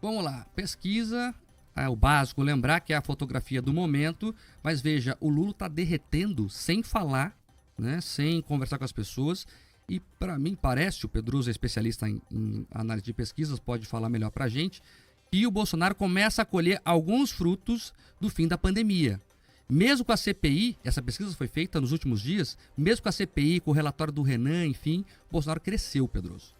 Vamos lá, pesquisa, o básico, lembrar que é a fotografia do momento, mas veja, o Lula está derretendo sem falar, né, sem conversar com as pessoas, e para mim parece, o Pedroso é especialista em análise de pesquisas, pode falar melhor para a gente, que o Bolsonaro começa a colher alguns frutos do fim da pandemia. Mesmo com a CPI, essa pesquisa foi feita nos últimos dias, mesmo com a CPI, com o relatório do Renan, enfim, o Bolsonaro cresceu, Pedroso.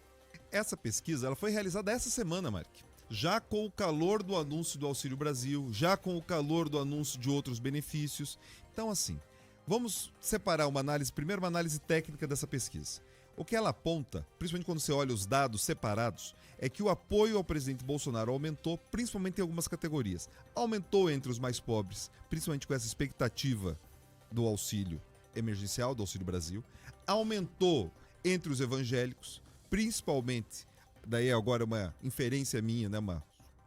Essa pesquisa ela foi realizada essa semana, Mark. Já com o calor do anúncio do Auxílio Brasil, já com o calor do anúncio de outros benefícios. Então, assim, vamos separar primeiro uma análise técnica dessa pesquisa. O que ela aponta, principalmente quando você olha os dados separados, é que o apoio ao presidente Bolsonaro aumentou, principalmente em algumas categorias. Aumentou entre os mais pobres, principalmente com essa expectativa do auxílio emergencial, do Auxílio Brasil. Aumentou entre os evangélicos, principalmente, daí agora uma inferência minha, né, uma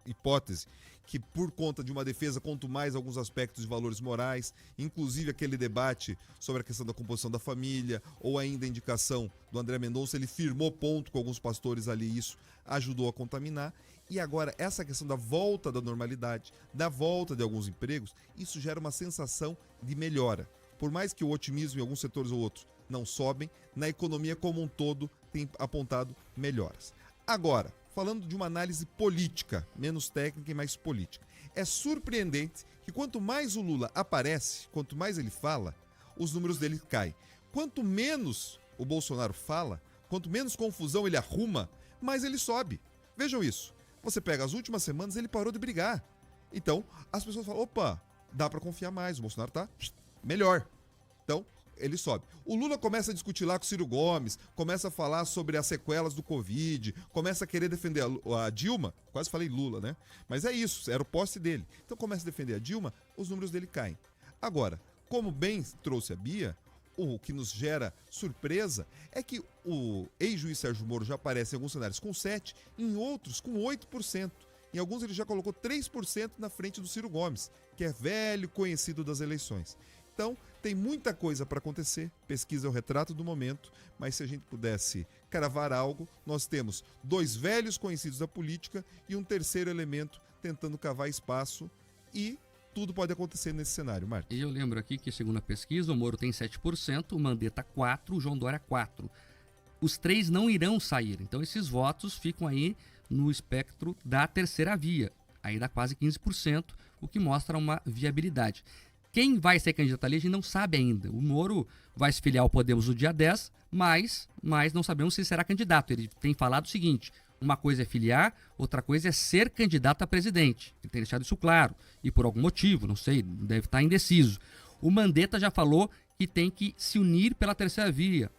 hipótese, que por conta de uma defesa, quanto mais alguns aspectos de valores morais, inclusive aquele debate sobre a questão da composição da família, ou ainda a indicação do André Mendonça, ele firmou ponto com alguns pastores ali, isso ajudou a contaminar. E agora, essa questão da volta da normalidade, da volta de alguns empregos, isso gera uma sensação de melhora. Por mais que o otimismo em alguns setores ou outros não sobem, na economia como um todo tem apontado melhoras. Agora, falando de uma análise política, menos técnica e mais política, é surpreendente que quanto mais o Lula aparece, quanto mais ele fala, os números dele caem. Quanto menos o Bolsonaro fala, quanto menos confusão ele arruma, mais ele sobe. Vejam isso. Você pega as últimas semanas, ele parou de brigar. Então, as pessoas falam, opa, dá para confiar mais, o Bolsonaro tá melhor. Então, ele sobe. O Lula começa a discutir lá com o Ciro Gomes, começa a falar sobre as sequelas do Covid, começa a querer defender a Dilma, quase falei Lula, né? Mas é isso, era o poste dele. Então começa a defender a Dilma, os números dele caem. Agora, como bem trouxe a Bia, o que nos gera surpresa é que o ex-juiz Sérgio Moro já aparece em alguns cenários com 7%, em outros com 8%. Em alguns ele já colocou 3% na frente do Ciro Gomes, que é velho conhecido das eleições. Então, tem muita coisa para acontecer, pesquisa é o retrato do momento, mas se a gente pudesse cravar algo, nós temos 2 velhos conhecidos da política e um terceiro elemento tentando cavar espaço e tudo pode acontecer nesse cenário, Marcos. E eu lembro aqui que, segundo a pesquisa, o Moro tem 7%, o Mandetta 4%, o João Dória 4%. Os 3 não irão sair, então esses votos ficam aí no espectro da terceira via, aí dá quase 15%, o que mostra uma viabilidade. Quem vai ser candidato ali a gente não sabe ainda. O Moro vai se filiar ao Podemos no dia 10, mas não sabemos se será candidato. Ele tem falado o seguinte, uma coisa é filiar, outra coisa é ser candidato a presidente. Ele tem deixado isso claro, e por algum motivo, não sei, deve estar indeciso. O Mandetta já falou que tem que se unir pela terceira via.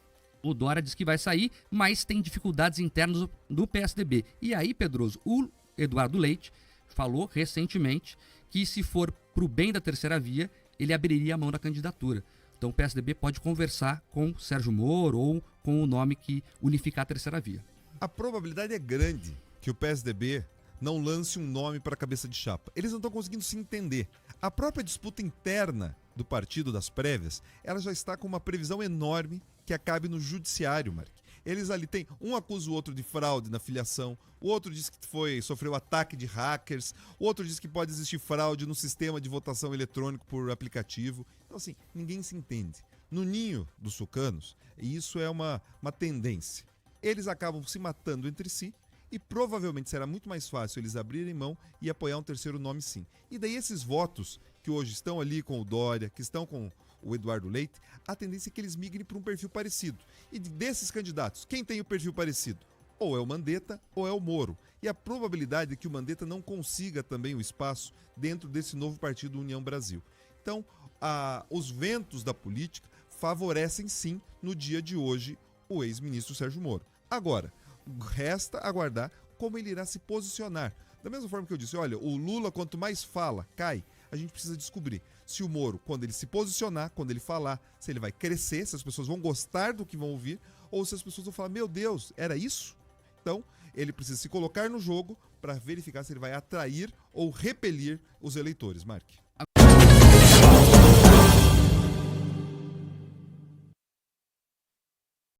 O Dória diz que vai sair, mas tem dificuldades internas do PSDB. E aí, Pedroso, o Eduardo Leite falou recentemente que se for pro bem da terceira via, ele abriria a mão da candidatura. Então o PSDB pode conversar com Sérgio Moro ou com o nome que unificar a terceira via. A probabilidade é grande que o PSDB não lance um nome para a cabeça de chapa. Eles não estão conseguindo se entender. A própria disputa interna do partido das prévias, ela já está com uma previsão enorme que acabe no judiciário, Mark. Eles ali têm, um acusa o outro de fraude na filiação, o outro diz que sofreu ataque de hackers, o outro diz que pode existir fraude no sistema de votação eletrônico por aplicativo. Então assim, ninguém se entende. No ninho dos tucanos, isso é uma tendência. Eles acabam se matando entre si e provavelmente será muito mais fácil eles abrirem mão e apoiar um terceiro nome sim. E daí esses votos que hoje estão ali com o Dória, que estão com o Eduardo Leite, a tendência é que eles migrem para um perfil parecido. E desses candidatos, quem tem o perfil parecido? Ou é o Mandetta ou é o Moro. E a probabilidade é que o Mandetta não consiga também o espaço dentro desse novo partido União Brasil. Então, os ventos da política favorecem sim, no dia de hoje, o ex-ministro Sérgio Moro. Agora, resta aguardar como ele irá se posicionar. Da mesma forma que eu disse, olha, o Lula quanto mais fala, cai. A gente precisa descobrir se o Moro, quando ele se posicionar, quando ele falar, se ele vai crescer, se as pessoas vão gostar do que vão ouvir, ou se as pessoas vão falar, meu Deus, era isso? Então, ele precisa se colocar no jogo para verificar se ele vai atrair ou repelir os eleitores, Mark.